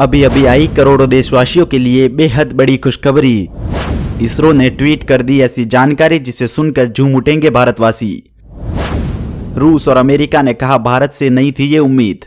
अभी अभी आई करोड़ों देशवासियों के लिए बेहद बड़ी खुशखबरी। इसरो ने ट्वीट कर दी ऐसी जानकारी जिसे सुनकर झूम उठेंगे भारतवासी। रूस और अमेरिका ने कहा भारत से नहीं थी ये उम्मीद।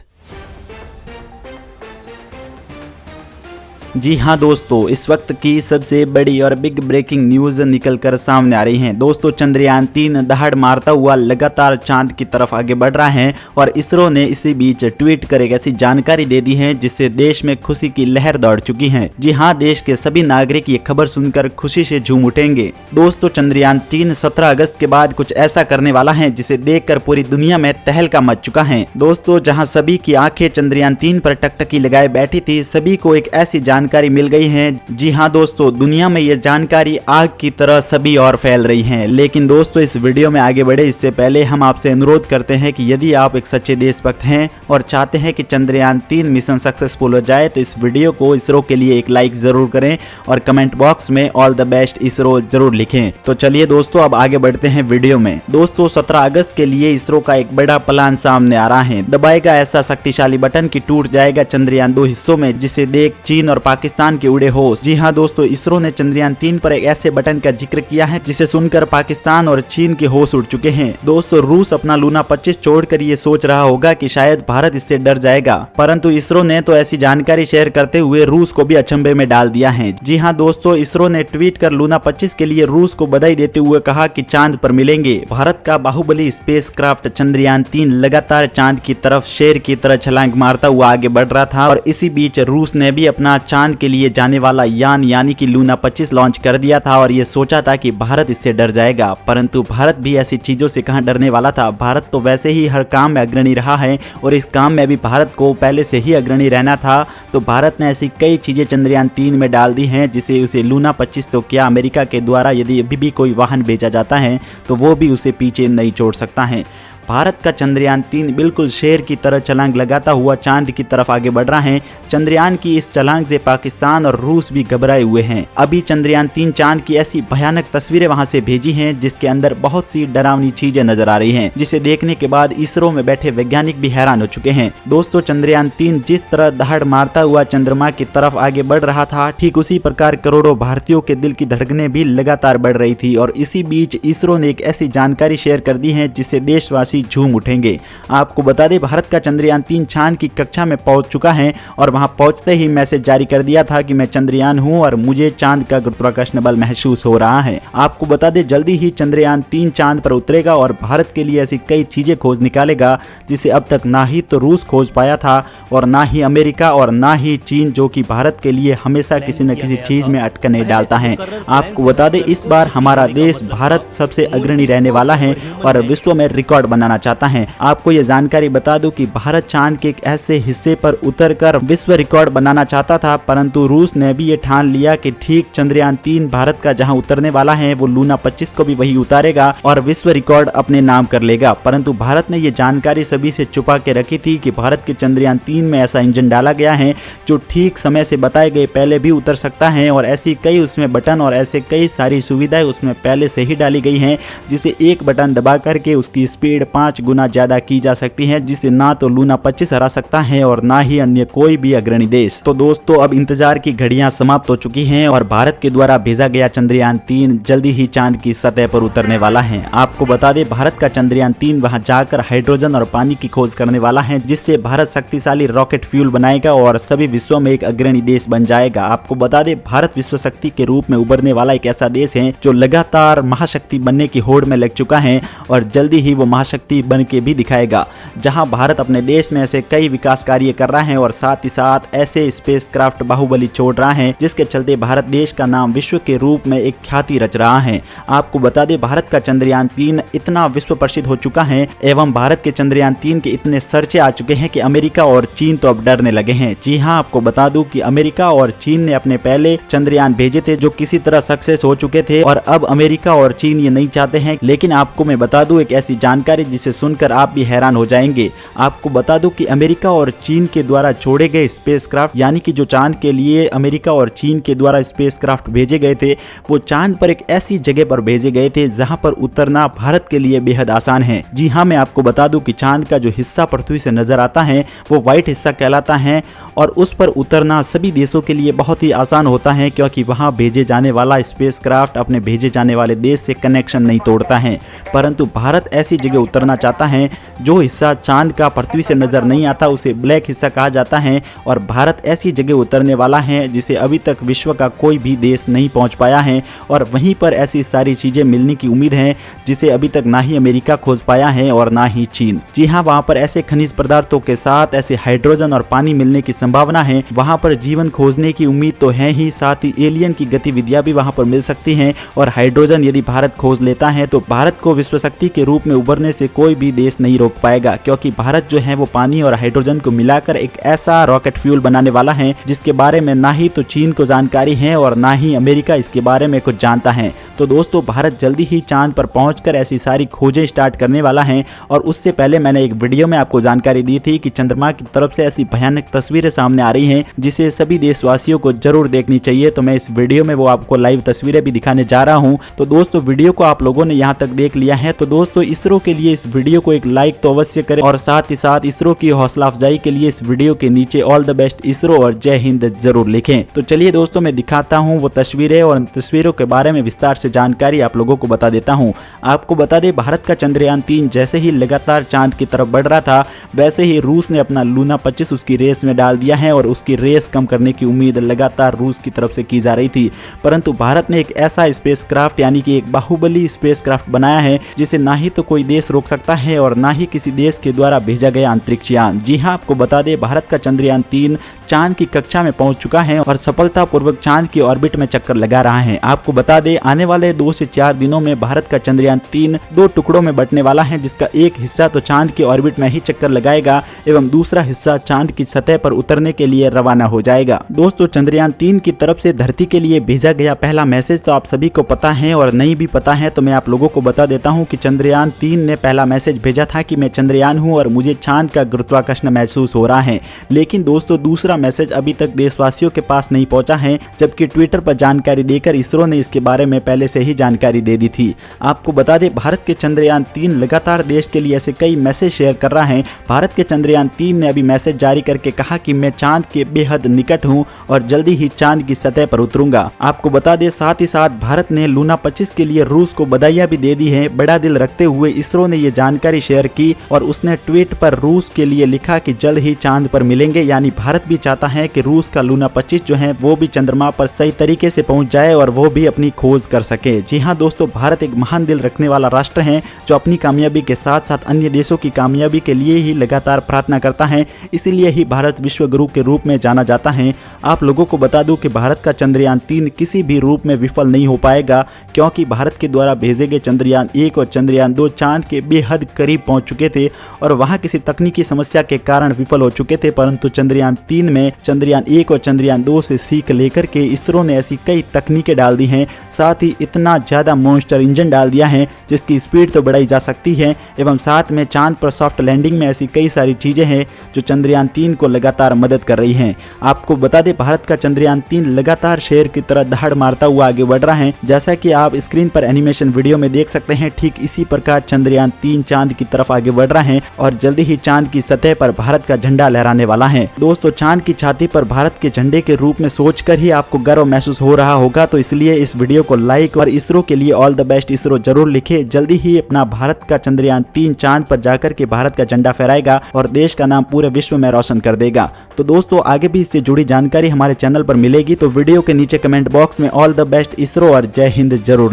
जी हाँ दोस्तों, इस वक्त की सबसे बड़ी और बिग ब्रेकिंग न्यूज निकलकर सामने आ रही हैं। दोस्तों, चंद्रयान 3 दहाड़ मारता हुआ लगातार चांद की तरफ आगे बढ़ रहा है और इसरो ने इसी बीच ट्वीट कर एक ऐसी जानकारी दे दी है जिससे देश में खुशी की लहर दौड़ चुकी है। जी हाँ, देश के सभी नागरिक ये खबर सुनकर खुशी से झूम उठेंगे। दोस्तों, चंद्रयान 3 17 अगस्त के बाद कुछ ऐसा करने वाला है जिसे देखकर पूरी दुनिया में तहलका मच चुका है। दोस्तों, जहाँ सभी की आंखें चंद्रयान 3 पर टकटकी लगाए बैठी थी, सभी को एक ऐसी जानकारी मिल गई है। जी हाँ दोस्तों, दुनिया में ये जानकारी आग की तरह सभी और फैल रही है। लेकिन दोस्तों, इस वीडियो में आगे बढ़े इससे पहले हम आपसे अनुरोध करते हैं कि यदि आप एक सच्चे देशभक्त हैं और चाहते हैं कि चंद्रयान 3 मिशन सक्सेसफुल हो जाए तो इस वीडियो को इसरो के लिए एक लाइक जरूर करें और कमेंट बॉक्स में ऑल द बेस्ट इसरो जरूर लिखें। तो चलिए दोस्तों, अब आगे बढ़ते हैं वीडियो में। दोस्तों, 17 अगस्त के लिए इसरो का एक बड़ा प्लान सामने आ रहा है। दबाएगा ऐसा शक्तिशाली बटन कि टूट जाएगा चंद्रयान 2 हिस्सों में, जिसे देख चीन और पाकिस्तान के उड़े होश। जी हाँ दोस्तों, इसरो ने चंद्रयान 3 पर एक ऐसे बटन का जिक्र किया है जिसे सुनकर पाकिस्तान और चीन के होश उड़ चुके हैं। दोस्तों, रूस अपना लूना 25 छोड़कर ये सोच रहा होगा कि शायद भारत इससे डर जाएगा, परंतु इसरो ने तो ऐसी जानकारी शेयर करते हुए रूस को भी अचंभे में डाल दिया है। जी हाँ दोस्तों, इसरो ने ट्वीट कर लूना 25 के लिए रूस को बधाई देते हुए कहा कि चांद पर मिलेंगे। भारत का बाहुबली स्पेसक्राफ्ट चंद्रयान 3 लगातार चांद की तरफ शेर की तरह छलांग मारता हुआ आगे बढ़ रहा था और इसी बीच रूस ने भी अपना चांद के लिए जाने वाला यान यानी कि लूना 25 लॉन्च कर दिया था और ये सोचा था कि भारत इससे डर जाएगा, परंतु भारत भी ऐसी चीजों से कहां डरने वाला था। भारत तो वैसे ही हर काम में अग्रणी रहा है और इस काम में भी भारत को पहले से ही अग्रणी रहना था। तो भारत ने ऐसी कई चीजें चंद्रयान 3 में डाल दी हैं जिसे उसे लूना 25 तो क्या, अमेरिका के द्वारा यदि अभी भी कोई वाहन भेजा जाता है तो वो भी उसे पीछे नहीं छोड़ सकता है। भारत का चंद्रयान 3 बिल्कुल शेर की तरह छलांग लगाता हुआ चांद की तरफ आगे बढ़ रहा है। चंद्रयान की इस छलांग से पाकिस्तान और रूस भी घबराए हुए हैं। अभी चंद्रयान 3 चांद की ऐसी भयानक तस्वीरें वहां से भेजी हैं जिसके अंदर बहुत सी डरावनी चीजें नजर आ रही हैं, जिसे देखने के बाद इसरो में बैठे वैज्ञानिक भी हैरान हो चुके हैं। दोस्तों, चंद्रयान 3 जिस तरह दहाड़ मारता हुआ चंद्रमा की तरफ आगे बढ़ रहा था, ठीक उसी प्रकार करोड़ों भारतीयों के दिल की धड़कनें भी लगातार बढ़ रही थी और इसी बीच इसरो ने एक ऐसी जानकारी शेयर कर दी है जिससे देशवासी झूम उठेंगे। आपको बता दें, भारत का चंद्रयान 3 चांद की कक्षा में पहुंच चुका है और वहां पहुंचते ही मैसेज जारी कर दिया था कि मैं चंद्रयान हूं और मुझे चांद का गुरुत्वाकर्षण बल महसूस हो रहा है। आपको बता दें, जल्दी ही चंद्रयान 3 चांद पर उतरेगा और भारत के लिए ऐसी कई चीजें खोज निकालेगा जिसे अब तक ना ही तो रूस खोज पाया था और ना ही अमेरिका और ना ही चीन, जो कि भारत के लिए हमेशा किसी न किसी चीज में अटकने डालता है। आपको बता दें, इस बार हमारा देश भारत सबसे अग्रणी रहने वाला है और विश्व में रिकॉर्ड बनाना चाहता है। आपको यह जानकारी बता दूं कि भारत चांद के एक ऐसे हिस्से पर उतरकर विश्व रिकॉर्ड बनाना चाहता था, परंतु रूस ने भी ये ठान लिया कि ठीक चंद्रयान 3 भारत का जहां उतरने वाला है वो लूना 25 को भी वही उतारेगा और विश्व रिकॉर्ड अपने नाम कर लेगा। परंतु भारत ने ये जानकारी सभी से छुपा के रखी थी कि भारत के चंद्रयान 3 में ऐसा इंजन डाला गया है जो ठीक समय से बताए गए पहले भी उतर सकता है और ऐसी कई उसमें बटन और ऐसे कई सारी सुविधाएं उसमें पहले से ही डाली गई हैं जिसे एक बटन दबा करके उसकी स्पीड 5 गुना ज्यादा की जा सकती है, जिसे ना तो लूना 25 हरा सकता है और ना ही अन्य कोई भी अग्रणी देश। तो दोस्तों, अब इंतजार की घड़ियां समाप्त हो चुकी हैं और भारत के द्वारा भेजा गया चंद्रयान 3 जल्दी ही चांद की सतह पर उतरने वाला है। आपको बता दें, भारत का चंद्रयान 3 वहां जाकर हाइड्रोजन और पानी की खोज करने वाला है, जिससे भारत शक्तिशाली रॉकेट फ्यूल बनाएगा और सभी विश्व में एक अग्रणी देश बन जाएगा। आपको बता दें, भारत विश्व शक्ति के रूप में उभरने वाला एक ऐसा देश है जो लगातार महाशक्ति बनने की होड़ में लग चुका है और जल्दी ही वो महाशक्ति बन के भी दिखाएगा। जहां भारत अपने देश में ऐसे कई विकास कार्य कर रहा है और साथ ही साथ ऐसे स्पेसक्राफ्ट बाहुबली छोड़ रहा है जिसके चलते भारत देश का नाम विश्व के रूप में एक ख्याति रच रहा है। आपको बता दें, भारत का चंद्रयान 3 इतना विश्व प्रसिद्ध हो चुका है एवं भारत के चंद्रयान 3 के इतने सर्चे आ चुके हैं कि अमेरिका और चीन तो अब डरने लगे हैं। जी हाँ, आपको बता दूं कि अमेरिका और चीन ने अपने पहले चंद्रयान भेजे थे जो किसी तरह सक्सेस हो चुके थे और अब अमेरिका और चीन ये नहीं चाहते हैं। लेकिन आपको मैं बता दूं एक ऐसी जानकारी जिसे सुनकर आप भी हैरान हो जाएंगे। आपको बता दूं कि अमेरिका और चीन के द्वारा छोड़े गए स्पेसक्राफ्ट, यानी कि जो चांद के लिए अमेरिका और चीन के द्वारा स्पेसक्राफ्ट भेजे गए थे, वो चांद पर एक ऐसी जगह पर भेजे गए थे जहां पर उतरना भारत के लिए बेहद आसान है। जी हाँ, मैं आपको बता दूं कि चांद का जो हिस्सा पृथ्वी से नजर आता है वो व्हाइट हिस्सा कहलाता है और उस पर उतरना सभी देशों के लिए बहुत ही आसान होता है, क्योंकि वहां भेजे जाने वाला स्पेसक्राफ्ट अपने भेजे जाने वाले देश से कनेक्शन नहीं तोड़ता है। परंतु भारत ऐसी जगह उतरना चाहता है जो हिस्सा चांद का पृथ्वी से नजर नहीं आता, उसे ब्लैक हिस्सा कहा जाता है। और भारत ऐसी जगह उतरने वाला है जिसे अभी तक विश्व का कोई भी देश नहीं पहुंच पाया है और वहीं पर ऐसी सारी चीजें मिलने की उम्मीद है जिसे अभी तक ना ही अमेरिका खोज पाया है और ना ही चीन। जी हाँ, वहां पर ऐसे खनिज पदार्थों के साथ ऐसे हाइड्रोजन और पानी मिलने की संभावना है। वहां पर जीवन खोजने की उम्मीद तो है ही, साथ ही एलियन की गतिविधियां भी वहां पर मिल सकती हैं। और हाइड्रोजन यदि भारत खोज लेता है तो भारत को विश्व शक्ति के रूप में उभरने से कोई भी देश नहीं रोक पाएगा, क्योंकि भारत जो है वो पानी और हाइड्रोजन को मिलाकर एक ऐसा रॉकेट फ्यूल बनाने वाला है जिसके बारे में ना ही तो चीन को जानकारी है और ना ही अमेरिका इसके बारे में कुछ जानता है। तो दोस्तों, भारत जल्दी ही चांद पर पहुंचकर ऐसी सारी खोजें स्टार्ट करने वाला है। और उससे पहले मैंने एक वीडियो में आपको जानकारी दी थी कि चंद्रमा की तरफ से ऐसी भयानक तस्वीरें सामने आ रही हैं जिसे सभी देशवासियों को जरूर देखनी चाहिए। तो मैं इस वीडियो में वो आपको लाइव तस्वीरें भी दिखाने जा रहा हूं। तो दोस्तों, वीडियो को आप लोगों ने यहां तक देख लिया है तो दोस्तों, इसरो के लिए इस वीडियो को एक लाइक तो अवश्य करें और साथ ही साथ इसरो की हौसला अफजाई के लिए इस वीडियो के नीचे ऑल द बेस्ट इसरो और जय हिंद जरूर लिखें। तो चलिए दोस्तों, मैं दिखाता हूं वो तस्वीरें और उन तस्वीरों के बारे में विस्तार से जानकारी आप लोगों को बता देता हूं। आपको बता दें, भारत का चंद्रयान 3 जैसे ही लगातार चांद की तरफ बढ़ रहा था, वैसे ही रूस ने अपना लूना 25 उसकी रेस में डाल दिया है और उसकी रेस कम करने की उम्मीद लगातार रूस की तरफ से की जा रही थी। परंतु भारत ने एक ऐसा स्पेसक्राफ्ट यानी कि एक बाहुबली स्पेसक्राफ्ट बनाया है जिसे ना ही तो कोई देश रोक सकता है और ना ही किसी देश के द्वारा भेजा गया अंतरिक्ष यान। जी हाँ, आपको बता दें, भारत का चंद्रयान 3 चांद की कक्षा में पहुंच चुका है और सफलतापूर्वक चांद की ऑर्बिट में चक्कर लगा रहा है। आपको बता दें, आने वाले 2 से 4 दिनों में भारत का चंद्रयान 3 2 टुकड़ों में बंटने वाला है, जिसका एक हिस्सा तो चांद की ऑर्बिट में ही चक्कर लगाएगा एवं दूसरा हिस्सा चांद की सतह पर उतरने के लिए रवाना हो जाएगा। दोस्तों, चंद्रयान 3 की तरफ से धरती के लिए भेजा गया पहला मैसेज तो आप सभी को पता है और नहीं भी पता है तो मैं आप लोगों को बता देता हूं कि चंद्रयान 3 ने पहला मैसेज भेजा था कि मैं चंद्रयान हूं और मुझे चांद का गुरुत्वाकर्षण महसूस हो रहा है। लेकिन दोस्तों, दूसरा मैसेज अभी तक देशवासियों के पास नहीं पहुंचा है, जबकि ट्विटर पर जानकारी देकर इसरो ने इसके बारे में पहले से ही जानकारी दे दी थी। आपको बता दें, भारत के चंद्रयान 3 लगातार देश के लिए ऐसे कई मैसेज शेयर कर रहा है। भारत के चंद्रयान 3 ने अभी मैसेज जारी करके कहा कि मैं चांद के बेहद निकट हूं और जल्दी ही चांद की सतह पर उतरूंगा। आपको बता दें, साथ ही साथ भारत ने लूना 25 के लिए रूस को बधाइयां भी दे दी है। बड़ा दिल रखते हुए इसरो ने ये जानकारी शेयर की और उसने ट्वीट पर रूस के लिए लिखा कि जल्द ही चांद पर मिलेंगे। यानी भारत भी चाहता है कि रूस का लूना 25 जो है वो भी चंद्रमा पर सही तरीके से पहुंच जाए और वो भी अपनी खोज कर सके। जी हाँ दोस्तों, भारत एक महान दिल रखने वाला राष्ट्र है जो अपनी कामयाबी के साथ साथ अन्य देशों की कामयाबी के लिए ही लगातार प्रार्थना करता है। इसीलिए ही भारत विश्व गुरु के रूप में जाना जाता है। आप लोगों को बता दूं कि भारत का चंद्रयान 3 किसी भी रूप में विफल नहीं हो पाएगा, क्योंकि भारत के द्वारा भेजे गए चंद्रयान 1 और चंद्रयान 2 चांद के बेहद करीब पहुंच चुके थे और वहां किसी तकनीकी समस्या के कारण विफल हो चुके थे। परंतु चंद्रयान 3 में चंद्रयान 1 और चंद्रयान 2 से सीख लेकर के इसरो ने ऐसी कई तकनीकें डाल दी हैं, साथ ही इतना ज्यादा मॉन्स्टर इंजन डाल दिया है जिसकी स्पीड तो बढ़ाई जा सकती है एवं साथ में चांद पर सॉफ्ट लैंडिंग में ऐसी कई सारी चीजें हैं जो चंद्रयान 3 को लगातार मदद कर रही हैं। आपको बता दें, भारत का चंद्रयान 3 लगातार शेर की तरह दहाड़ मारता हुआ आगे बढ़ रहा है। जैसा कि आप स्क्रीन पर एनिमेशन वीडियो में देख सकते हैं, ठीक इसी प्रकार चंद्रयान 3 चांद की तरफ आगे बढ़ रहा है और जल्दी ही चांद की सतह पर भारत का झंडा लहराने वाला है। दोस्तों, चांद की छाती पर भारत के झंडे के रूप में सोचकर ही आपको गर्व महसूस हो रहा होगा, तो इसलिए इस वीडियो को लाइक और इसरो के लिए ऑल द बेस्ट इसरो जरूर लिखे। जल्दी ही अपना भारत का चंद्रयान 3 चांद पर जाकर के भारत का झंडा फहराएगा और देश का नाम पूरे विश्व में रोशन कर देगा। तो दोस्तों, आगे भी इससे जुड़ी जानकारी हमारे चैनल पर मिलेगी, तो वीडियो के नीचे कमेंट बॉक्स में ऑल द बेस्ट इसरो और जय हिंद जरूर